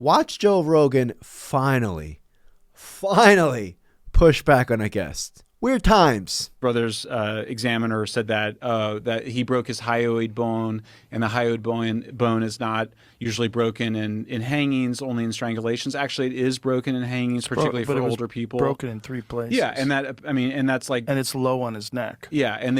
Watch Joe Rogan finally push back on a guest. Weird times. Brother's examiner said that that he broke his hyoid bone, and the hyoid bone is not usually broken in hangings, only in strangulations. Actually, it is broken in hangings, particularly for older people. Broken in 3 places. Yeah, and that's like, and it's low on his neck. Yeah, and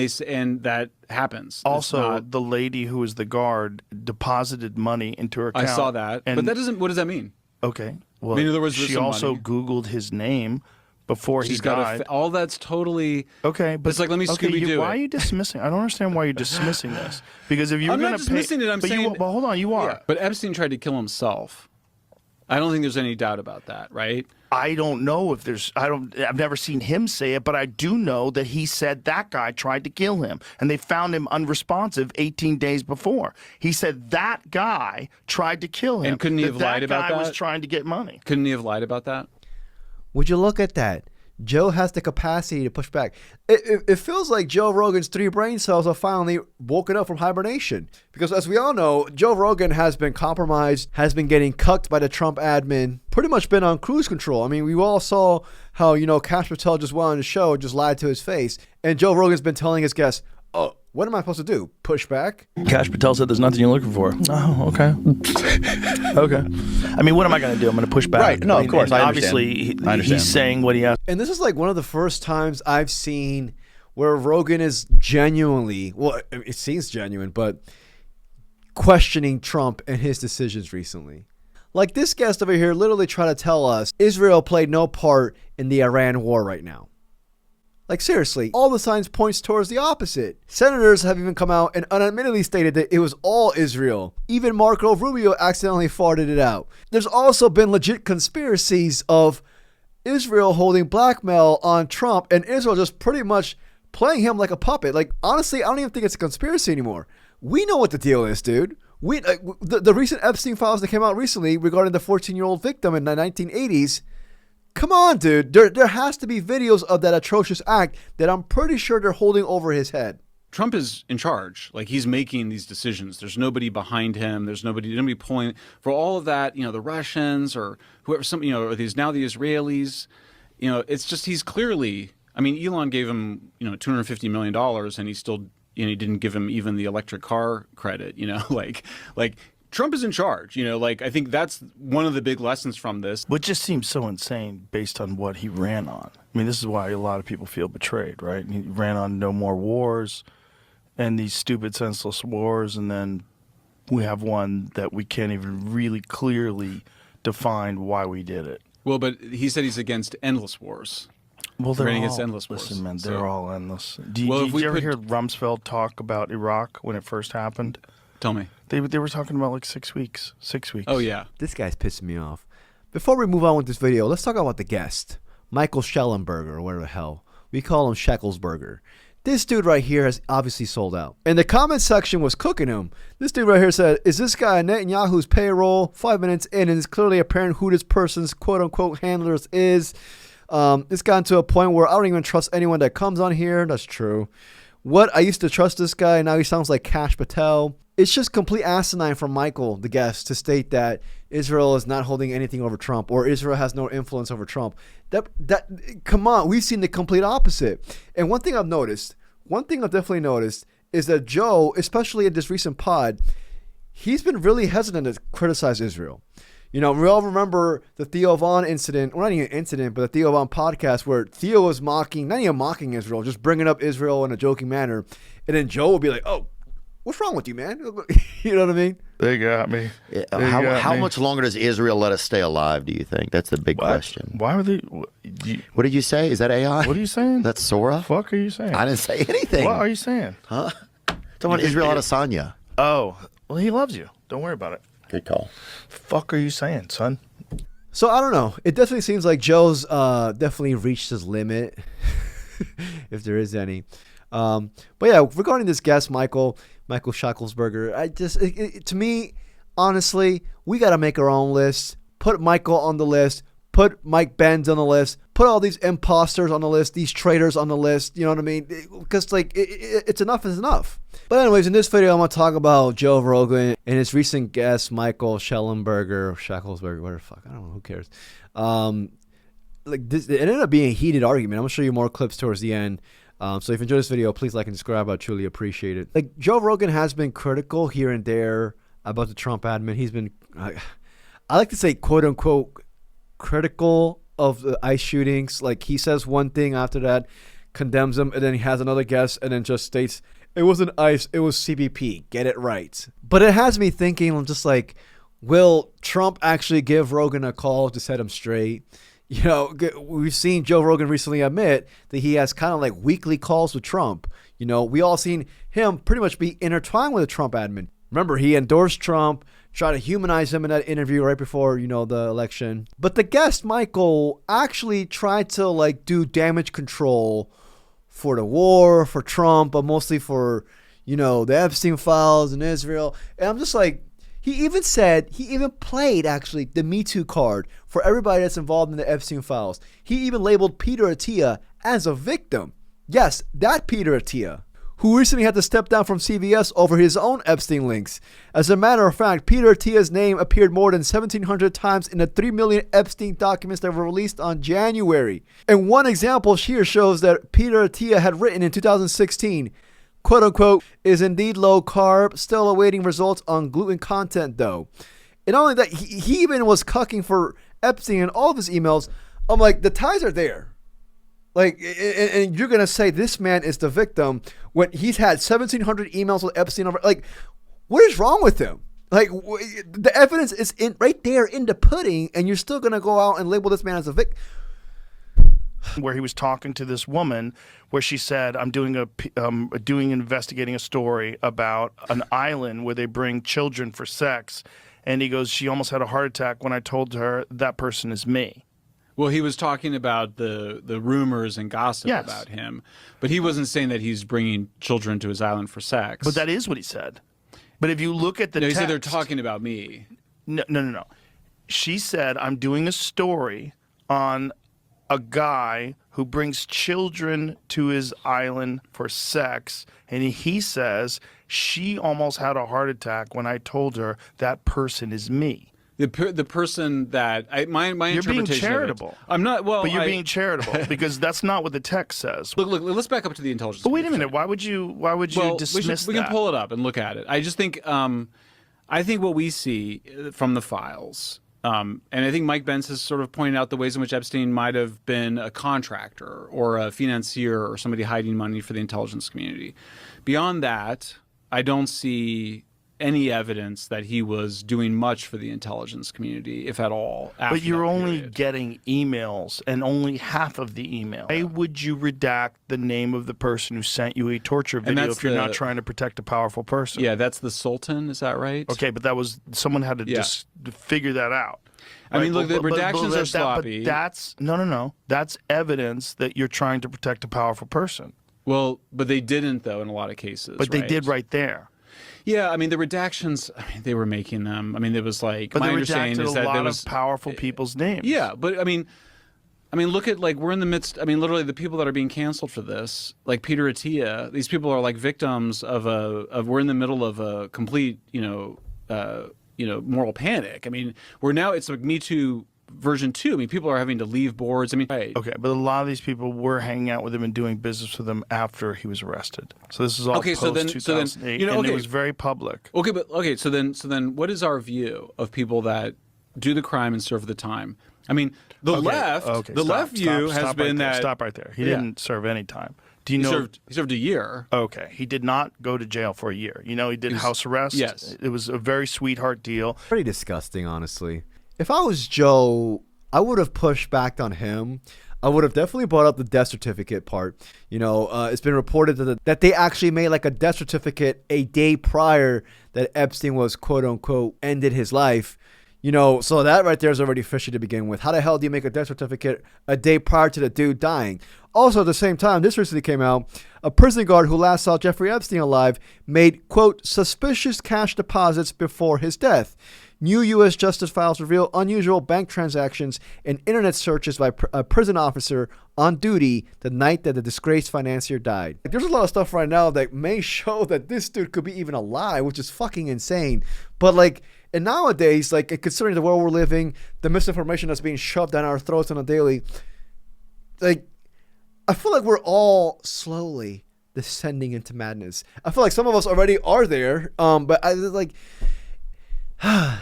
that happens. Also, the lady who was the guard deposited money into her account. I saw that, but that doesn't. What does that mean? Okay, well, I mean, in other words, she also Googled his name before he died. All that's totally okay, but it's like, let me Scooby-Doo. Why are you dismissing? I don't understand why you're dismissing this. Because if you're going to dismissing it, I'm saying. But hold on, you are. Yeah, but Epstein tried to kill himself. I don't think there's any doubt about that, right? I don't know if there's. I've never seen him say it, but I do know that he said that guy tried to kill him, and they found him unresponsive 18 days before. He said that guy tried to kill him, and couldn't he have lied about that? That guy was trying to get money. Couldn't he have lied about that? Would you look at that? Joe has the capacity to push back. It feels like Joe Rogan's 3 brain cells are finally woken up from hibernation. Because as we all know, Joe Rogan has been compromised, has been getting cucked by the Trump admin, pretty much been on cruise control. I mean, we all saw how, Kash Patel just went on the show, just lied to his face. And Joe Rogan's been telling his guests, oh, what am I supposed to do? Push back? Kash Patel said there's nothing you're looking for. Oh, okay. Okay. I mean, what am I going to do? I'm going to push back. Right. No, of course. I obviously, he's saying what he has. And this is like one of the first times I've seen where Rogan is genuinely, well, it seems genuine, but questioning Trump and his decisions recently. Like this guest over here literally tried to tell us Israel played no part in the Iran war right now. Like seriously, all the signs points towards the opposite. Senators have even come out and unadmittedly stated that it was all Israel. Even Marco Rubio accidentally farted it out. There's also been legit conspiracies of Israel holding blackmail on Trump and Israel just pretty much playing him like a puppet. Like honestly, I don't even think it's a conspiracy anymore. We know what the deal is, dude. The recent Epstein files that came out recently regarding the 14-year-old victim in the 1980s. Come on, dude. There has to be videos of that atrocious act that I'm pretty sure they're holding over his head. Trump is in charge. Like he's making these decisions. There's nobody behind him. There's nobody pulling for all of that. The Russians or whoever, or these now the Israelis. It's just he's clearly. I mean, Elon gave him $250 million, and he still he didn't give him even the electric car credit. Like. Trump is in charge, I think that's one of the big lessons from this. Which just seems so insane based on what he ran on. I mean, this is why a lot of people feel betrayed, right? He ran on no more wars and these stupid, senseless wars, and then we have one that we can't even really clearly define why we did it. Well, but he said he's against endless wars. Well, they're all against endless wars. Listen, man, they're all endless. Did you ever hear Rumsfeld talk about Iraq when it first happened? Tell me. They were talking about like 6 weeks. 6 weeks. Oh, yeah. This guy's pissing me off. Before we move on with this video, let's talk about the guest. Michael Schellenberger, or whatever the hell. We call him Shekelsberger. This dude right here has obviously sold out. And the comment section was cooking him. This dude right here said, is this guy on Netanyahu's payroll? 5 minutes in, and it's clearly apparent who this person's quote-unquote handlers is. It's gotten to a point where I don't even trust anyone that comes on here. That's true. What? I used to trust this guy. Now he sounds like Kash Patel. It's just complete asinine from Michael, the guest, to state that Israel is not holding anything over Trump or Israel has no influence over Trump. Come on, we've seen the complete opposite. And one thing I've definitely noticed is that Joe, especially in this recent pod, he's been really hesitant to criticize Israel. We all remember the Theo Von incident, well, not even an incident, but the Theo Von podcast where Theo was mocking, not even mocking Israel, just bringing up Israel in a joking manner. And then Joe will be like, oh, what's wrong with you, man? You know what I mean? They got me. How much longer does Israel let us stay alive, do you think? That's the big question. Why would they? What did you say? Is that AI? What are you saying? That's Sora? What the fuck are you saying? I didn't say anything. What are you saying? Huh? Talking about Israel Adesanya. Oh, well, he loves you. Don't worry about it. Good call. Fuck are you saying, son? So I don't know. It definitely seems like Joe's definitely reached his limit, if there is any. But yeah, regarding this guest, Michael Shekelsberger, to me, honestly, we got to make our own list. Put Michael on the list. Put Mike Benz on the list. Put put all these imposters on the list, these traitors on the list. You know what I mean? Because like it's enough is enough. But anyways, in this video, I'm gonna talk about Joe Rogan and his recent guest Michael Schellenberger, Shacklesberger, whatever the fuck. I don't know. Who cares? Like this, it ended up being a heated argument. I'm gonna show you more clips towards the end. So if you enjoyed this video, please like and subscribe. I truly appreciate it. Like Joe Rogan has been critical here and there about the Trump admin. He's been, I like to say, quote unquote, critical of the ICE shootings. Like he says one thing, after that condemns them, and then he has another guess and then just states it wasn't ICE, it was CBP. Get it right. But it has me thinking, I'm just like, will Trump actually give Rogan a call to set him straight? You know, we've seen Joe Rogan recently admit that he has kind of like weekly calls with Trump. You know, we all seen him pretty much be intertwined with the Trump admin. Remember, he endorsed Trump, tried to humanize him in that interview right before, you know, the election. But the guest, Michael, actually tried to like do damage control for the war, for Trump, but mostly for, you know, the Epstein files in Israel. And I'm just like, he even played actually the Me Too card for everybody that's involved in the Epstein files. He even labeled Peter Attia as a victim. Yes, that Peter Attia, who recently had to step down from CBS over his own Epstein links. As a matter of fact, Peter Attia's name appeared more than 1,700 times in the 3 million Epstein documents that were released on January. And one example here shows that Peter Attia had written in 2016, quote unquote, is indeed low carb, still awaiting results on gluten content though. And not only that, he even was cucking for Epstein in all of his emails. I'm like, the ties are there. Like, and you're going to say this man is the victim when he's had 1,700 emails with Epstein over. Like, what is wrong with him? Like, the evidence is right there in the pudding, and you're still going to go out and label this man as a victim. Where he was talking to this woman, where she said, "I'm investigating a story about an island where they bring children for sex," and he goes, "She almost had a heart attack when I told her that person is me." Well, he was talking about the rumors and gossip Yes. about him, but he wasn't saying that he's bringing children to his island for sex. But that is what he said. But if you look at the no, he text, said they're talking about me. No. She said, "I'm doing a story on a guy who brings children to his island for sex," and he says, "She almost had a heart attack when I told her that person is me." The person that my You're interpretation being charitable. of it, I'm not. Well, But you're being charitable because that's not what the text says. Look. Let's back up to the intelligence. But wait a community. minute. Why would you dismiss we that? can pull it up and look at it. I just think, I think what we see from the files, and I think Mike Benz has sort of pointed out the ways in which Epstein might have been a contractor or a financier or somebody hiding money for the intelligence community. Beyond that, I don't see any evidence that he was doing much for the intelligence community, if at all. But you're only getting emails, and only half of the email. Why would you redact the name of the person who sent you a torture video if you're not trying to protect a powerful person? Yeah, that's the Sultan. Is that right? Okay, but that was someone had to just figure that out. I mean, look, the redactions are sloppy. But that's no. That's evidence that you're trying to protect a powerful person. Well, but they didn't, though, in a lot of cases. But they did right there. Yeah, I mean, the redactions, they were making them. I mean, it was like, but my understanding is that there was of powerful people's names. Yeah, but I mean, look at, like, we're in the midst, I mean, literally the people that are being canceled for this, like Peter Attia, these people are like victims of we're in the middle of a complete, moral panic. I mean, it's like Me Too version 2. I mean, people are having to leave boards. I mean, right. Okay, but a lot of these people were hanging out with him and doing business with him after he was arrested. So this is all post 2008, and it was very public. Okay, so then, what is our view of people that do the crime and serve the time? I mean, the left view has been that. Stop right there. He didn't serve any time. Do you know? He served a year. Okay, he did not go to jail for a year. You know, he did house arrest. Yes, it was a very sweetheart deal. Pretty disgusting, honestly. If I was Joe, I would have pushed back on him. I would have definitely brought up the death certificate part. You know, it's been reported that they actually made like a death certificate a day prior that Epstein was, quote unquote, ended his life. You know, so that right there is already fishy to begin with. How the hell do you make a death certificate a day prior to the dude dying? Also, at the same time, this recently came out, a prison guard who last saw Jeffrey Epstein alive made, quote, suspicious cash deposits before his death. New U.S. Justice files reveal unusual bank transactions and internet searches by a prison officer on duty the night that the disgraced financier died. There's a lot of stuff right now that may show that this dude could be even alive, which is fucking insane. But like, and nowadays, like considering the world we're living, the misinformation that's being shoved down our throats on a daily, like, I feel like we're all slowly descending into madness. I feel like some of us already are there, but I like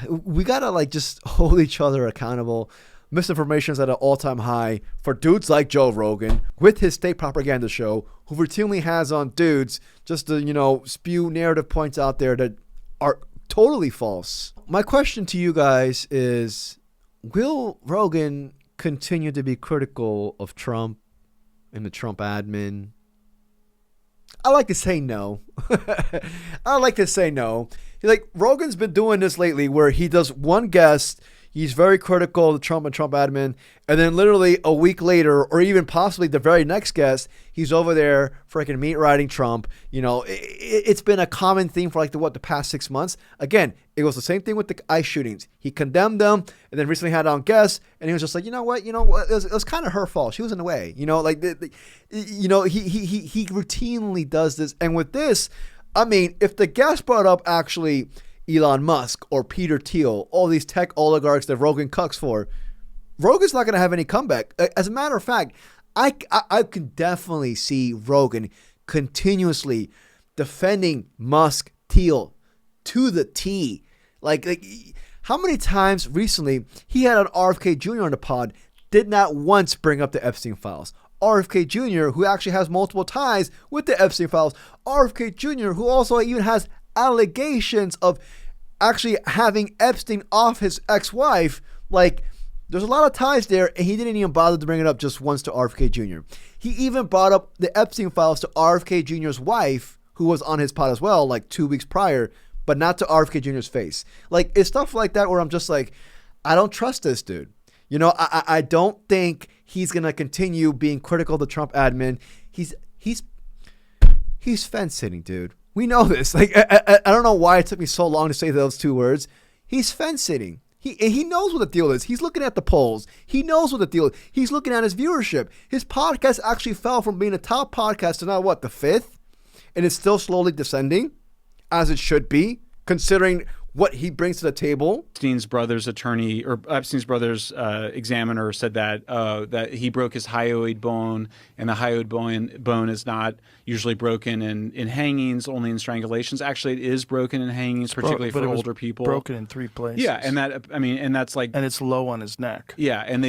we gotta like just hold each other accountable. Misinformation is at an all-time high for dudes like Joe Rogan with his state propaganda show, who routinely has on dudes just to spew narrative points out there that are totally false. My question to you guys is, will Rogan continue to be critical of Trump and the Trump admin? I like to say no. I like to say no. Like, Rogan's been doing this lately where he does one guest, he's very critical of the Trump and Trump admin, and then literally a week later, or even possibly the very next guest, he's over there freaking meat riding Trump. It's been a common theme for like the past 6 months. Again, it was the same thing with the ICE shootings. He condemned them, and then recently had on guests, and he was just like, you know what, it was kind of her fault. She was in the way. He routinely does this, and with this, I mean, if the guest brought up actually Elon Musk or Peter Thiel, all these tech oligarchs that Rogan cucks for, Rogan's not going to have any comeback. As a matter of fact, I can definitely see Rogan continuously defending Musk, Thiel to the T. Like how many times recently he had an RFK Jr. on the pod, did not once bring up the Epstein files. RFK Jr., who actually has multiple ties with the Epstein files. RFK Jr., who also even has allegations of actually having Epstein off his ex-wife. Like, there's a lot of ties there, and he didn't even bother to bring it up just once to RFK Jr. He even brought up the Epstein files to RFK Jr.'s wife, who was on his pod as well, like 2 weeks prior, but not to RFK Jr.'s face. Like, it's stuff like that where I'm just like, I don't trust this dude. I don't think he's gonna continue being critical of the Trump admin. He's fence sitting, dude. We know this. Like, I don't know why it took me so long to say those two words. He's fence sitting. He knows what the deal is. He's looking at the polls. He knows what the deal is. He's looking at his viewership. His podcast actually fell from being a top podcast to now what, the 5th? And it's still slowly descending, as it should be, considering what he brings to the table. Epstein's brother's attorney, or Epstein's brother's examiner, said that he broke his hyoid bone, and the hyoid bone is not usually broken in hangings, only in strangulations. Actually, it is broken in hangings, particularly for older people. Broken in 3 places. Yeah, and that's like, and it's low on his neck. Yeah, and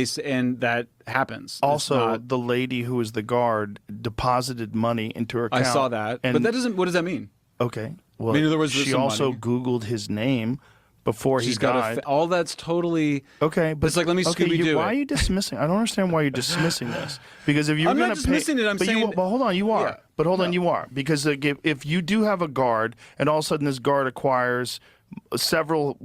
that happens. Also, the lady who was the guard deposited money into her account. I saw that, but that doesn't. What does that mean? Okay. Well, in other words, she also Googled his name before he died. All that's totally okay. But it's like, let me Scooby-Doo. Why are you dismissing? I don't understand why you're dismissing this. Because if you're going to not dismissing it, I'm saying. But hold on, you are. Yeah. But hold on, you are. Because if you do have a guard, and all of a sudden this guard acquires several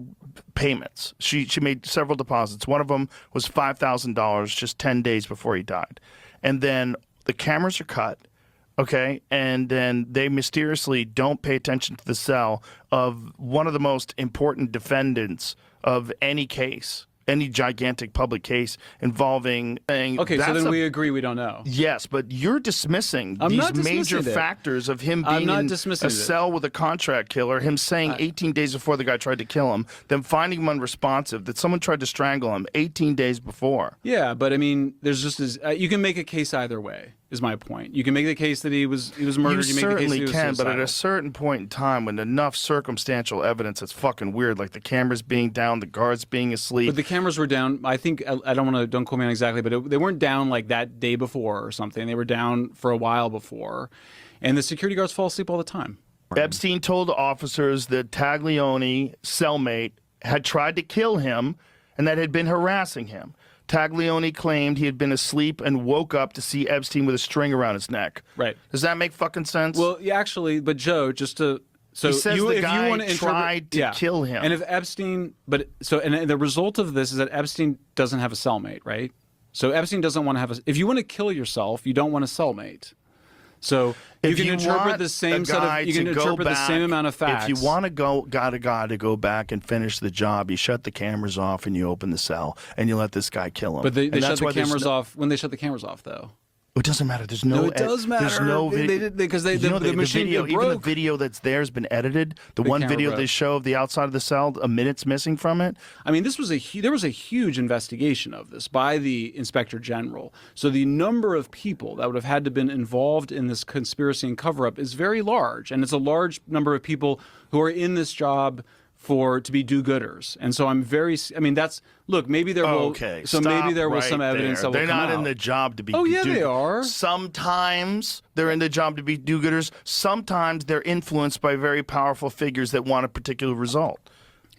payments, she made several deposits. One of them was $5,000 just 10 days before he died, and then the cameras are cut. Okay, and then they mysteriously don't pay attention to the cell of one of the most important defendants of any case, any gigantic public case involving. Okay, so then we agree we don't know. Yes, but you're dismissing these major factors of him being in a cell with a contract killer, him saying 18 days before the guy tried to kill him, then finding him unresponsive, that someone tried to strangle him 18 days before. Yeah, but I mean, there's just this, you can make a case either way. Is my point. You can make the case that he was murdered. You make the case that he was certainly can, suicidal. but at a certain point in time, when enough circumstantial evidence, it's fucking weird, like the cameras being down, the guards being asleep. But the cameras were down. I think I don't quote me on exactly, but they weren't down like that day before or something. They were down for a while before, and the security guards fall asleep all the time. Epstein told officers that Taglione, cellmate, had tried to kill him, and that had been harassing him. Taglione claimed he had been asleep and woke up to see Epstein with a string around his neck. Right. Does that make fucking sense? Well, yeah, actually, but Joe, just to so he says you, the if guy you want to tried to kill him, and if Epstein, and the result of this is that Epstein doesn't have a cellmate, right? So Epstein doesn't want to have a. If you want to kill yourself, you don't want a cellmate. So you If can interpret want the same a set guy of you to can go interpret the same back- amount of facts. If you want to got a guy to go back and finish the job, you shut the cameras off and you open the cell and you let this guy kill him. but they And shut that's the why there's cameras no- off when they shut the cameras off, though. It doesn't matter. There's no. It does matter. There's no They video did because the machine video, broke. even the video that's there has been edited. The one camera video broke. they show of the outside of the cell, a minute's missing from it. I mean, this was there was a huge investigation of this by the Inspector General. So the number of people that would have had to been involved in this conspiracy and cover-up is very large, and it's a large number of people who are in this job to be do-gooders. And so I'm very. I mean, that's look. Maybe there will. Okay, So stop maybe there was right some evidence there. that will They're come not out. in the job to be. Oh, yeah, they are. Sometimes they're in the job to be do-gooders. Sometimes they're influenced by very powerful figures that want a particular result.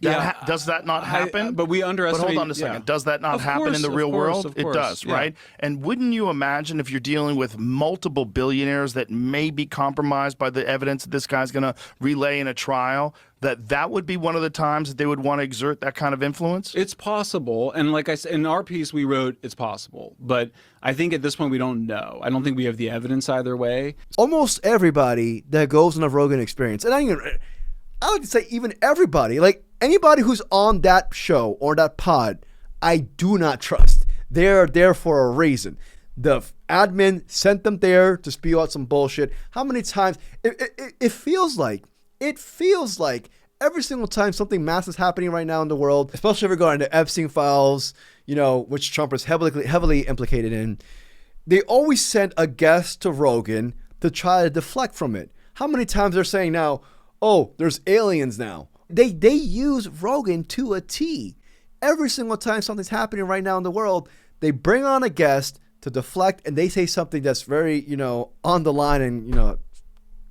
Does that not happen? But we underestimate. But hold on a second. yeah. Does that not Of happen course, in the of real course, world? of It course, does, yeah. right? And wouldn't you imagine if you're dealing with multiple billionaires that may be compromised by the evidence that this guy's going to relay in a trial, that would be one of the times that they would want to exert that kind of influence? It's possible, and like I said, in our piece we wrote it's possible, but I think at this point we don't know. I don't think we have the evidence either way. Almost everybody that goes on a Rogan experience, and I like to say even everybody, like anybody who's on that show or that pod, I do not trust. They're there for a reason. The admin sent them there to spew out some bullshit. How many times? It feels like every single time something massive is happening right now in the world, especially regarding the Epstein files, which Trump is heavily implicated in, they always send a guest to Rogan to try to deflect from it. How many times they're saying now, oh, there's aliens now. They use Rogan to a T. Every single time something's happening right now in the world, they bring on a guest to deflect, and they say something that's very, on the line and,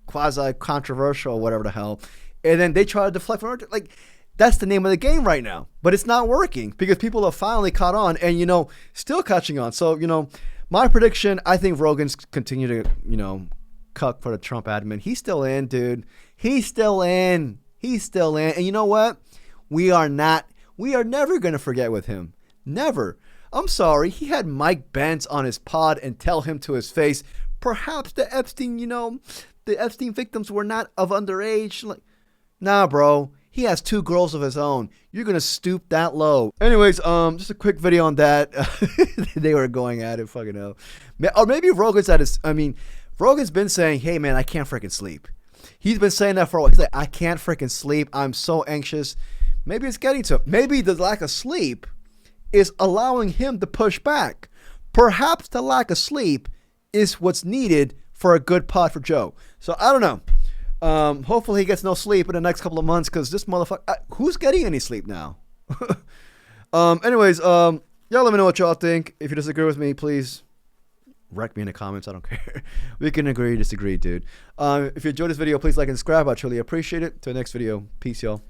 quasi-controversial, whatever the hell. And then they try to deflect from it. Like, that's the name of the game right now. But it's not working because people have finally caught on and, still catching on. So, my prediction, I think Rogan's continue to, cuck for the Trump admin. He's still in, dude. He's still in. And you know what? We are never going to forget with him. Never. I'm sorry. He had Mike Pence on his pod and tell him to his face, perhaps the Epstein victims were not of underage. Like, nah, bro. He has 2 girls of his own. You're going to stoop that low. Anyways, just a quick video on that. They were going at it, fucking hell. Or maybe Rogan's Rogan's been saying, hey, man, I can't freaking sleep. He's been saying that for a while. He's like, I can't freaking sleep. I'm so anxious. Maybe it's getting to him. Maybe the lack of sleep is allowing him to push back. Perhaps the lack of sleep is what's needed for a good pod for Joe. So I don't know. Hopefully he gets no sleep in the next couple of months because this motherfucker, who's getting any sleep now? Anyways, y'all let me know what y'all think. If you disagree with me, please wreck me in the comments. I don't care. We can agree, disagree, dude. If you enjoyed this video, please like and subscribe. I truly appreciate it. Till the next video. Peace, y'all.